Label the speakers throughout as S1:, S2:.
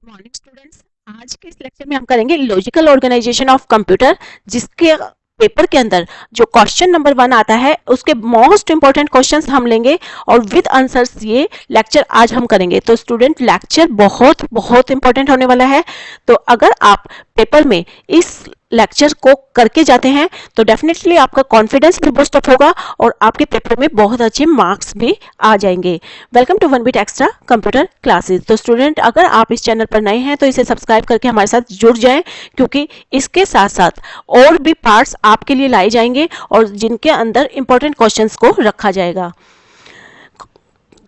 S1: Morning students. आज के इस लेक्चर में हम करेंगे लॉजिकल ऑर्गेनाइजेशन ऑफ कंप्यूटर, जिसके पेपर के अंदर जो क्वेश्चन नंबर 1 आता है उसके मोस्ट इंपॉर्टेंट क्वेश्चंस हम लेंगे और विद आंसर्स ये लेक्चर आज हम करेंगे। तो स्टूडेंट लेक्चर बहुत बहुत इंपॉर्टेंट होने वाला है। तो अगर आप पेपर में इस लेक्चर को करके जाते हैं तो डेफिनेटली आपका कॉन्फिडेंस भी बूस्ट अप होगा और आपके पेपर में बहुत अच्छे मार्क्स भी आ जाएंगे। Welcome to one beat extra computer classes. तो स्टूडेंट, अगर आप इस चैनल पर नए हैं तो इसे सब्सक्राइब करके हमारे साथ जुड़ जाएं, क्योंकि इसके साथ साथ और भी पार्ट्स आपके लिए लाए जाएंगे और जिनके अंदर इंपॉर्टेंट क्वेश्चंस को रखा जाएगा।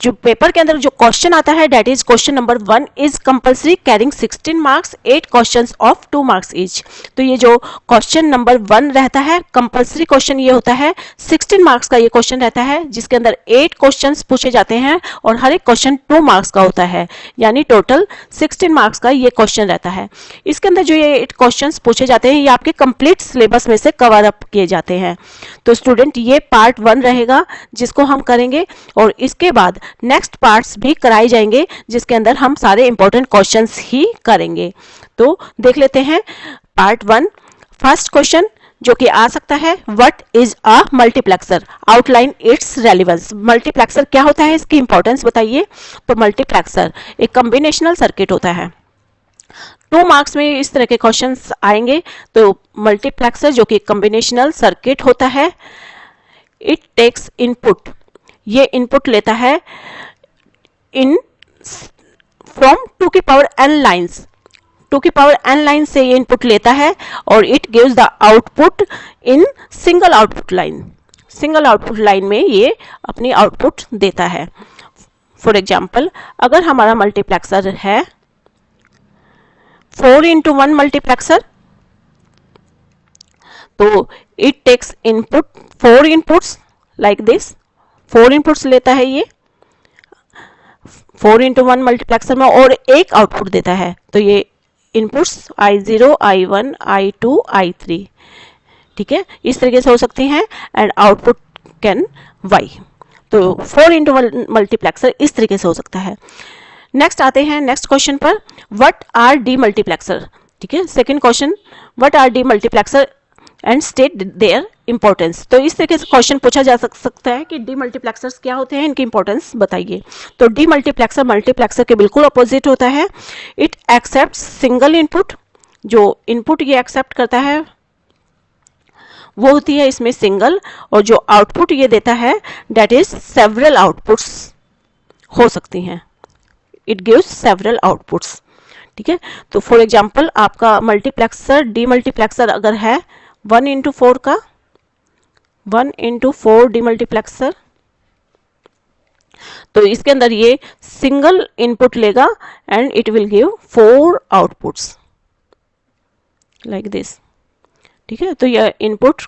S1: जो पेपर के अंदर जो क्वेश्चन आता है that is question number 1 is compulsory carrying 16 marks 8 questions of 2 marks each. तो ये जो क्वेश्चन नंबर 1 रहता है कंपल्सरी क्वेश्चन, ये होता है 16 मार्क्स का ये क्वेश्चन रहता है, जिसके अंदर 8 क्वेश्चंस पूछे जाते हैं और हर एक क्वेश्चन 2 मार्क्स का होता है, यानी टोटल 16 मार्क्स का ये क्वेश्चन रहता है। इसके अंदर जो ये 8 क्वेश्चंस पूछे जाते हैं ये आपके कंप्लीट सिलेबस में से कवर अप किए जाते हैं। तो स्टूडेंट, ये पार्ट 1 रहेगा जिसको हम करेंगे और इसके बाद नेक्स्ट पार्ट्स भी कराए जाएंगे जिसके अंदर हम सारे इंपॉर्टेंट क्वेश्चंस ही करेंगे। तो देख लेते हैं पार्ट 1। फर्स्ट क्वेश्चन जो कि आ सकता है, what is a multiplexer, outline it's relevance. Multiplexer क्या होता है, इसकी इंपॉर्टेंस बताइए। तो मल्टीप्लेक्सर एक कॉम्बिनेशनल सर्किट होता है। 2 मार्क्स में इस तरह के क्वेश्चंस आएंगे। तो मल्टीप्लेक्सर जो कि कॉम्बिनेशनल सर्किट होता है, इट टेक्स इनपुट, ये इनपुट लेता है इन फ्रॉम 2 की पावर n लाइन्स, 2 की पावर n लाइन से ये इनपुट लेता है और it gives the output in single output line. Single output line में ये अपनी आउटपुट देता है। फॉर एग्जाम्पल, अगर हमारा मल्टीप्लेक्सर है 4x1 मल्टीप्लेक्सर, तो it takes input 4 inputs like this. 4 inputs लेता है ये 4x1 मल्टीप्लेक्सर में और एक आउटपुट देता है। तो ये inputs I0, I1, I2, I3, ठीक है, इस तरीके से हो सकती हैं एंड आउटपुट कैन Y। तो 4x1 मल्टीप्लेक्सर इस तरीके से हो सकता है। नेक्स्ट आते हैं नेक्स्ट क्वेश्चन पर, व्हाट आर डी मल्टीप्लेक्सर। ठीक है, second question, what R D multiplexer and state their importance. तो इस तरीके से क्वेश्चन पूछा जा सकता है कि डी मल्टीप्लेक्सर्स क्या होते हैं, इनकी इंपॉर्टेंस बताइए। तो डी मल्टीप्लेक्सर मल्टीप्लेक्सर के बिल्कुल अपोजिट होता है। इट एक्सेप्ट्स सिंगल इनपुट, जो इनपुट ये एक्सेप्ट करता है वो होती है इसमें सिंगल, और जो आउटपुट ये देता है दैट इज सेवरल आउटपुट्स हो सकती हैं। It gives several outputs. ठीक है, तो फॉर एग्जाम्पल आपका मल्टीप्लेक्सर डी मल्टीप्लेक्सर अगर है 1x4 का, 1x4 डी मल्टीप्लेक्सर, तो इसके अंदर ये सिंगल इनपुट लेगा and it will give 4 outputs like this. ठीक है, तो यह इनपुट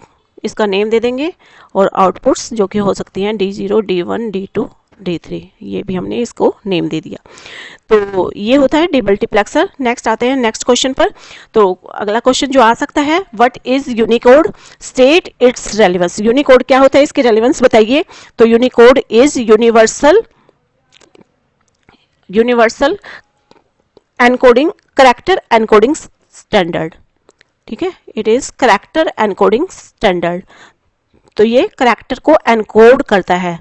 S1: इसका नेम दे देंगे और आउटपुट्स जो कि हो सकती हैं D0, D1, D2, D3, ये भी हमने इसको नेम दे दिया। तो ये होता है डी मल्टीप्लेक्सर। नेक्स्ट आते हैं नेक्स्ट क्वेश्चन पर। तो अगला क्वेश्चन जो आ सकता है, what is Unicode, state it's relevance. Unicode क्या होता है, इसकी रेलेवेंस बताइए। तो Unicode is universal encoding character encoding standard. ठीक है, it is character encoding standard. तो ये कैरेक्टर को एनकोड करता है,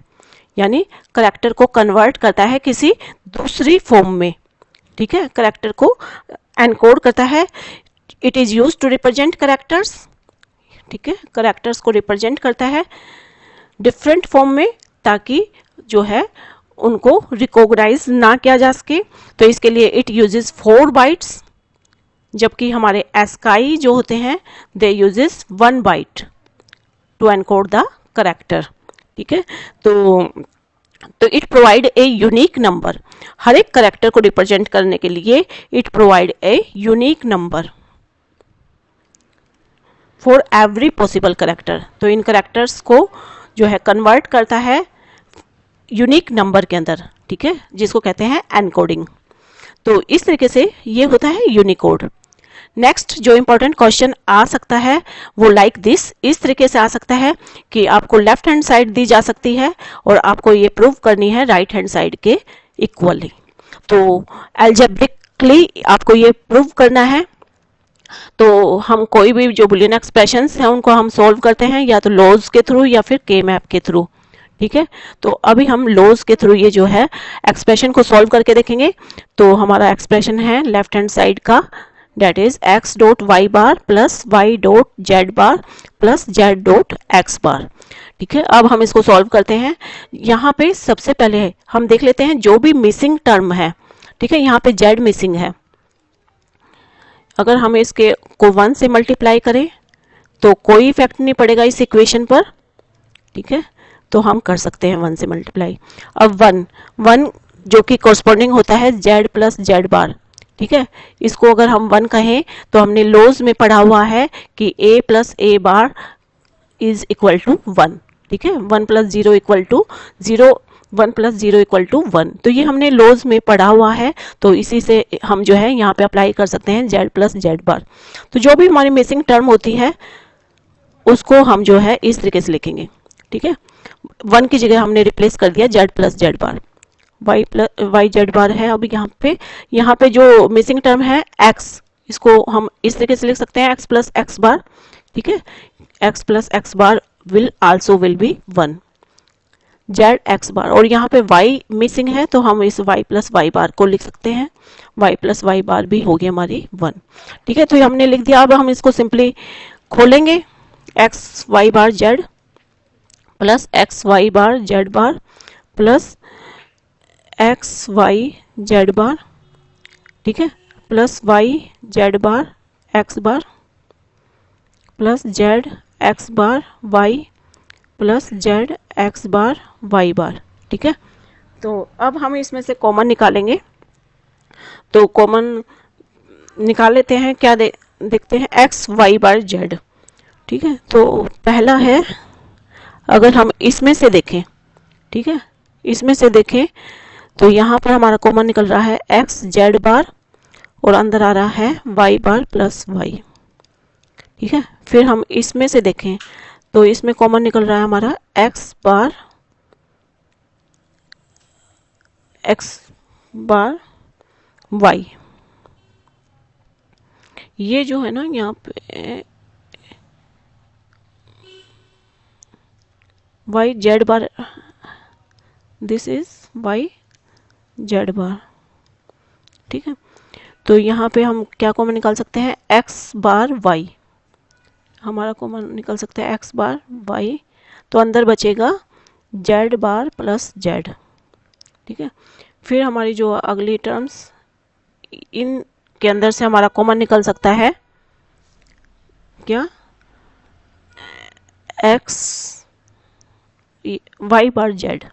S1: यानी कैरेक्टर को कन्वर्ट करता है किसी दूसरी फॉर्म में। ठीक है, कैरेक्टर को एनकोड करता है। It is use to represent characters. ठीक है, कैरेक्टर्स को रिप्रेजेंट करता है डिफरेंट फॉर्म में, ताकि जो है उनको रिकॉग्नाइज ना किया जा सके। तो इसके लिए इट यूजेस 4 बाइट्स, जबकि हमारे एस्काई जो होते हैं दे uses 1 bite to encode the character. ठीक है, तो it provide a unique number. हर एक कैरेक्टर को रिप्रेजेंट करने के लिए it provide a unique number for every possible character. तो इन कैरेक्टर्स को जो है कन्वर्ट करता है यूनिक नंबर के अंदर। ठीक है, जिसको कहते हैं एनकोडिंग। तो इस तरीके से ये होता है यूनिकोड। नेक्स्ट जो इंपॉर्टेंट क्वेश्चन आ सकता है वो लाइक दिस, इस तरीके से आ सकता है कि आपको लेफ्ट हैंड साइड दी जा सकती है और आपको ये प्रूव करनी है राइट हैंड साइड के इक्वली। तो एल्जेब्रिक क्विकली आपको ये प्रूव करना है। तो हम कोई भी जो बुलियन एक्सप्रेशंस हैं उनको हम सॉल्व करते हैं या तो लॉज के थ्रू या फिर के मैप के थ्रू। ठीक है, तो अभी हम लॉज के थ्रू ये जो है एक्सप्रेशन को सॉल्व करके देखेंगे। तो हमारा एक्सप्रेशन है लेफ्ट हैंड साइड का, that is X dot Y bar plus Y dot Z bar plus Z dot X bar. ठीक है, अब हम इसको सॉल्व करते हैं। यहाँ पे सबसे पहले हम देख लेते हैं जो भी मिसिंग टर्म है। ठीक है, यहाँ पे जेड मिसिंग है। अगर हम इसके को 1 से मल्टीप्लाई करें तो कोई इफेक्ट नहीं पड़ेगा इस इक्वेशन पर। ठीक है, तो हम कर सकते हैं 1 से मल्टीप्लाई। अब 1 जो कि कॉरस्पॉन्डिंग होता है जेड प्लस जेड बार। ठीक है, इसको अगर हम 1 कहें तो हमने लॉज में पढ़ा हुआ है कि a plus a bar is equal to 1। ठीक है, 1 plus 0 equal to 0, 1 plus 0 equal to 1। तो ये हमने लॉज में पढ़ा हुआ है, तो इसी से हम जो है यहाँ पे अप्लाई कर सकते हैं जेड प्लस जेड बार। तो जो भी हमारी मिसिंग टर्म होती है उसको हम जो है इस तरीके से लिखेंगे। ठीक है, 1 की जगह हमने रिप्लेस कर दिया जेड प्लस जेड बार, वाई जेड बार है। अब यहाँ पे जो मिसिंग टर्म है एक्स, इसको हम इस तरीके से लिख सकते हैं एक्स प्लस एक्स बार। ठीक है, X plus x bar will be 1 Z X bar. और यहाँ पे y मिसिंग है तो हम इस y प्लस वाई बार को लिख सकते हैं, y प्लस वाई बार भी होगी हमारी 1। ठीक है, तो ये हमने लिख दिया। अब हम इसको सिंपली खोलेंगे, x Y bar Z plus x Y bar Z bar plus x Y Z bar. ठीक है, प्लस वाई जेड बार एक्स बार plus Z X bar y plus Z X bar Y बार। ठीक है, तो अब हम इसमें से कॉमन निकालेंगे। तो कॉमन निकाल लेते हैं, क्या देखते हैं एक्स वाई बार जेड। ठीक है, तो पहला है, अगर हम इसमें से देखें, ठीक है, इसमें से देखें तो यहाँ पर हमारा कॉमन निकल रहा है एक्स जेड बार और अंदर आ रहा है वाई बार प्लस वाई। ठीक है, फिर हम इसमें से देखें तो इसमें कॉमन निकल रहा है हमारा एक्स बार वाई। ये जो है ना यहाँ पे Y Z bar, this is Y Z bar. ठीक है, तो यहाँ पे हम क्या कॉमन निकाल सकते हैं, एक्स बार वाई, हमारा कॉमन निकल सकता है एक्स बार वाई। तो अंदर बचेगा जेड बार प्लस जेड। ठीक है, फिर हमारी जो अगली टर्म्स, इन के अंदर से हमारा कॉमन निकल सकता है क्या, एक्स वाई बार जेड।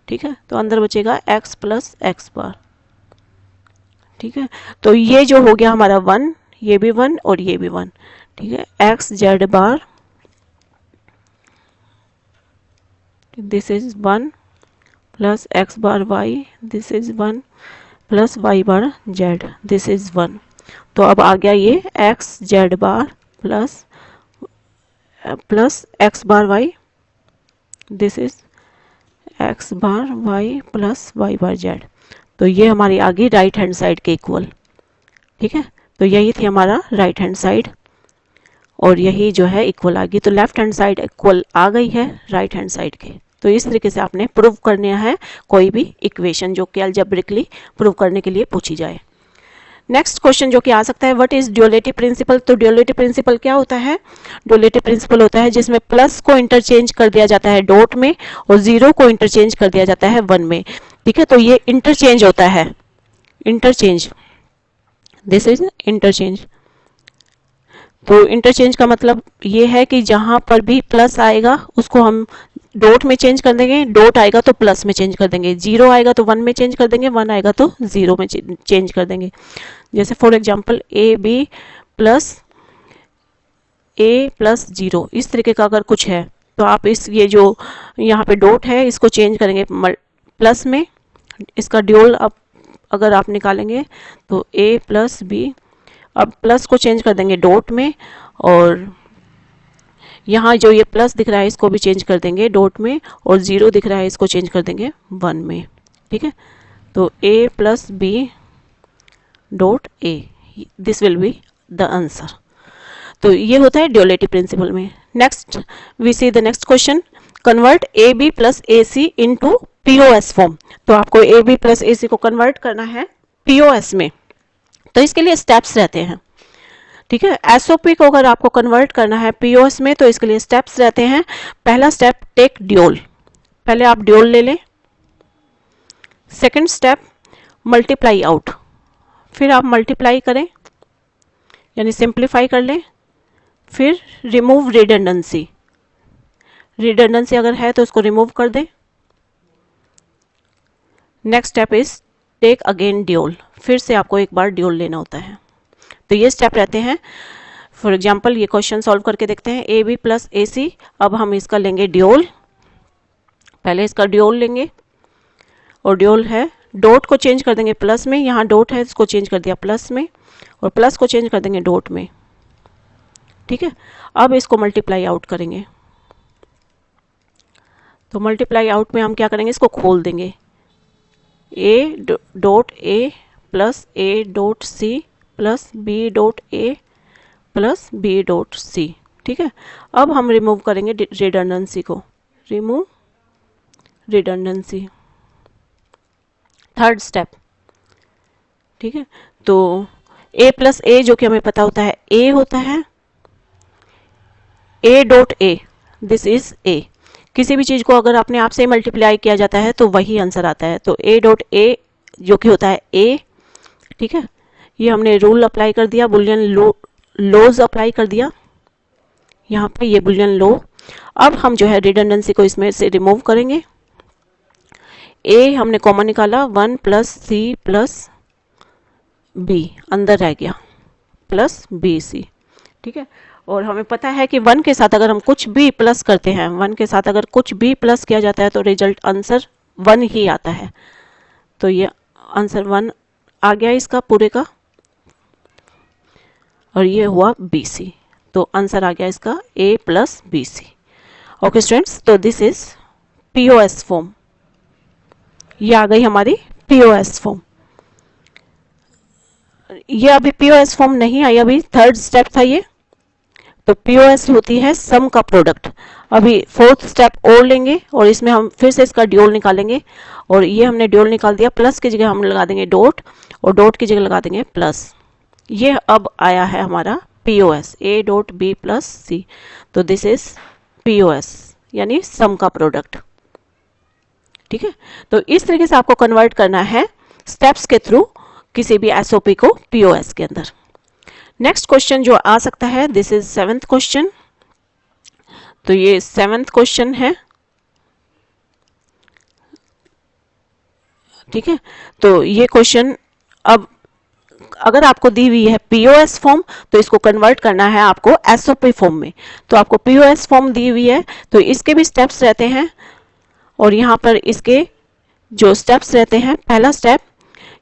S1: ठीक है, तो अंदर बचेगा एक्स प्लस एक्स बार। ठीक है, तो ये जो हो गया हमारा 1, ये भी 1 और ये भी 1। ठीक है, x z bar this is 1 plus x bar y, this is 1 plus y bar z, this is 1। तो अब आ गया ये x z bar plus x bar y, this is x bar y plus y bar z. तो ये हमारी आ गई राइट हैंड साइड के इक्वल। ठीक है, तो यही थी हमारा राइट हैंड साइड और यही जो है इक्वल आ गई। तो लेफ्ट हैंड साइड इक्वल आ गई है राइट हैंड साइड के। तो इस तरीके से आपने प्रूव करना है कोई भी इक्वेशन जो कि अलजेब्रिकली प्रूव करने के लिए पूछी जाए। नेक्स्ट क्वेश्चन जो कि आ सकता है, व्हाट इज ड्यूअलिटी प्रिंसिपल। तो ड्यूअलिटी प्रिंसिपल क्या होता है, ड्यूअलिटी प्रिंसिपल होता है जिसमें प्लस को इंटरचेंज कर दिया जाता है डॉट में और 0 को इंटरचेंज कर दिया जाता है 1 में। ठीक है, तो ये इंटरचेंज होता है, इंटरचेंज, दिस इज इंटरचेंज। तो इंटरचेंज का मतलब ये है कि जहां पर भी प्लस आएगा उसको हम डॉट में चेंज कर देंगे, डॉट आएगा तो प्लस में चेंज कर देंगे, 0 आएगा तो 1 में चेंज कर देंगे, 1 आएगा तो 0 में चेंज कर देंगे। जैसे for example a B plus a plus 0, इस तरीके का अगर कुछ है तो आप ये जो यहाँ पे डॉट है इसको चेंज करेंगे प्लस में। इसका ड्यूल अब अगर आप निकालेंगे तो ए प्लस बी, अब प्लस को चेंज कर देंगे डॉट में और यहाँ जो ये प्लस दिख रहा है इसको भी चेंज कर देंगे डॉट में और 0 दिख रहा है इसको चेंज कर देंगे 1 में। ठीक है, तो a plus b dot a, this will be the answer. तो ये होता है ड्यूअलिटी प्रिंसिपल में। Next we see the next question, convert a B plus a c into POS form. तो आपको ए बी प्लस ए सी को convert करना है पीओएस में, तो इसके लिए स्टेप्स रहते हैं। ठीक है, एसओपी को अगर आपको कन्वर्ट करना है पीओएस में तो इसके लिए स्टेप्स रहते हैं। पहला स्टेप, टेक ड्यूल, पहले आप ड्यूल ले लें। सेकंड स्टेप, मल्टीप्लाई आउट, फिर आप मल्टीप्लाई करें यानी सिंप्लीफाई कर लें। फिर रिमूव रिडंडेंसी, रिडंडेंसी अगर है तो उसको रिमूव कर दें। Next step is take again dual, फिर से आपको एक बार ड्यूल लेना होता है। तो ये स्टेप रहते हैं। फॉर एग्जांपल ये क्वेश्चन सॉल्व करके देखते हैं, ए बी प्लस ए सी, अब हम इसका लेंगे ड्यूल। पहले इसका ड्यूल लेंगे और ड्यूल है, डॉट को चेंज कर देंगे प्लस में, यहाँ डॉट है इसको चेंज कर दिया प्लस में, और प्लस को चेंज कर देंगे डॉट में। ठीक है, अब इसको मल्टीप्लाई आउट करेंगे। तो मल्टीप्लाई आउट में हम क्या करेंगे, इसको खोल देंगे, a dot a plus a dot c plus b dot a plus b dot c. ठीक है, अब हम रिमूव करेंगे रिडंडेंसी को, रिमूव रिडंडेंसी, थर्ड स्टेप। ठीक है, तो a प्लस ए जो कि हमें पता होता है a होता है, a dot a, this is a। किसी भी चीज़ को अगर अपने आप से मल्टीप्लाई किया जाता है तो वही आंसर आता है। तो a डॉट ए जो कि होता है a। ठीक है, ये हमने रूल अप्लाई कर दिया, बुलियन लॉज अप्लाई कर दिया यहाँ पे, ये बुलियन लॉ। अब हम जो है रिडंडेंसी को इसमें से रिमूव करेंगे। a हमने कॉमन निकाला, 1 प्लस सी प्लस बी अंदर रह गया प्लस बी सी। ठीक है, और हमें पता है कि 1 के साथ अगर हम कुछ भी प्लस करते हैं, 1 के साथ अगर कुछ भी प्लस किया जाता है तो रिजल्ट आंसर 1 ही आता है। तो ये आंसर 1 आ गया इसका पूरे का, और ये हुआ बी सी। तो आंसर आ गया इसका a plus b c. Okay students, तो दिस इज पीओएस फॉर्म, ये आ गई हमारी पीओएस फॉर्म। ये अभी पीओएस फॉर्म नहीं आई, अभी थर्ड स्टेप था ये। तो पीओएस होती है सम का प्रोडक्ट। अभी फोर्थ स्टेप और लेंगे और इसमें हम फिर से इसका ड्यूल निकालेंगे, और ये हमने ड्यूल निकाल दिया, प्लस की जगह हम लगा देंगे डॉट और डॉट की जगह लगा देंगे प्लस। ये अब आया है हमारा POS, A dot B plus C. तो दिस इज पीओएस यानी सम का प्रोडक्ट। ठीक है, तो इस तरीके से आपको कन्वर्ट करना है स्टेप्स के थ्रू किसी भी एसओपी को पीओएस के अंदर। नेक्स्ट क्वेश्चन जो आ सकता है, दिस इज 7th क्वेश्चन। तो ये 7th क्वेश्चन है। ठीक है, तो ये क्वेश्चन, अब अगर आपको दी हुई है पीओएस फॉर्म तो इसको कन्वर्ट करना है आपको एसओपी फॉर्म में। तो आपको पीओएस फॉर्म दी हुई है तो इसके भी स्टेप्स रहते हैं, और यहाँ पर इसके जो स्टेप्स रहते हैं, पहला स्टेप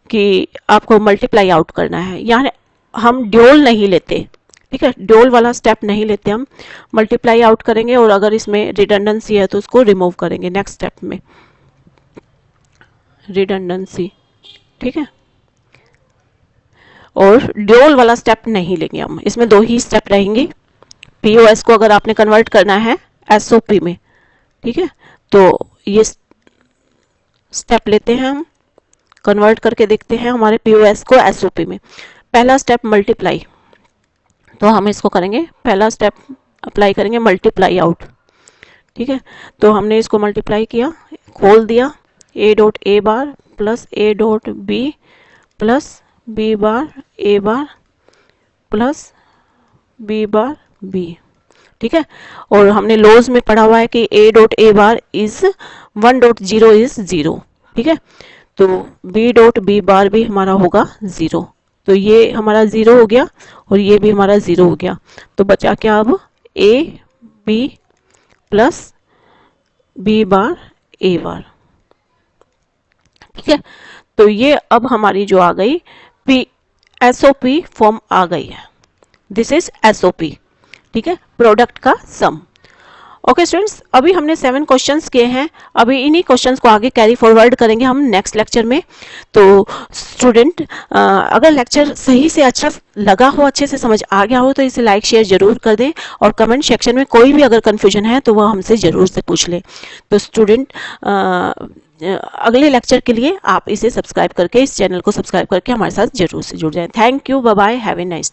S1: कि आपको मल्टीप्लाई आउट करना है, यानी हम ड्यूल नहीं लेते। ठीक है, ड्यूल वाला स्टेप नहीं लेते, हम मल्टीप्लाई आउट करेंगे, और अगर इसमें रिडंडेंसी है तो उसको रिमूव करेंगे नेक्स्ट स्टेप में, रिडंडेंसी। ठीक है, और ड्यूल वाला स्टेप नहीं लेंगे हम, इसमें 2 ही स्टेप रहेंगे पीओएस को अगर आपने कन्वर्ट करना है एसओपी में। ठीक है, तो ये स्टेप लेते हैं हम, कन्वर्ट करके देखते हैं हमारे पीओएस को एसओपी में। पहला स्टेप मल्टीप्लाई, तो हम इसको करेंगे, पहला स्टेप अप्लाई करेंगे मल्टीप्लाई आउट। ठीक है, तो हमने इसको मल्टीप्लाई किया, खोल दिया, a dot a bar plus a dot B plus B bar A bar plus B bar b. ठीक है, और हमने लॉज में पढ़ा हुआ है कि ए dot a bar is 1 dot 0 is 0। ठीक है, तो बी डॉट बी बार भी हमारा होगा 0। तो ये हमारा 0 हो गया और ये भी हमारा 0 हो गया। तो बचा क्या अब, A B plus B bar A bar. ठीक है, तो ये अब हमारी जो आ गई एसओपी फॉर्म आ गई है। This is SOP. ठीक है, प्रोडक्ट का सम। ओके स्टूडेंट्स, अभी हमने 7 क्वेश्चंस किए हैं। अभी इन्हीं क्वेश्चंस को आगे कैरी फॉरवर्ड करेंगे हम नेक्स्ट लेक्चर में। तो स्टूडेंट, अगर लेक्चर सही से अच्छा लगा हो, अच्छे से समझ आ गया हो, तो इसे लाइक शेयर जरूर कर दें, और कमेंट सेक्शन में कोई भी अगर कन्फ्यूजन है तो वह हमसे ज़रूर से पूछ लें। तो स्टूडेंट, अगले लेक्चर के लिए आप इसे सब्सक्राइब करके, इस चैनल को सब्सक्राइब करके हमारे साथ जरूर से जुड़ जाएं। Thank you, bye bye, have a nice.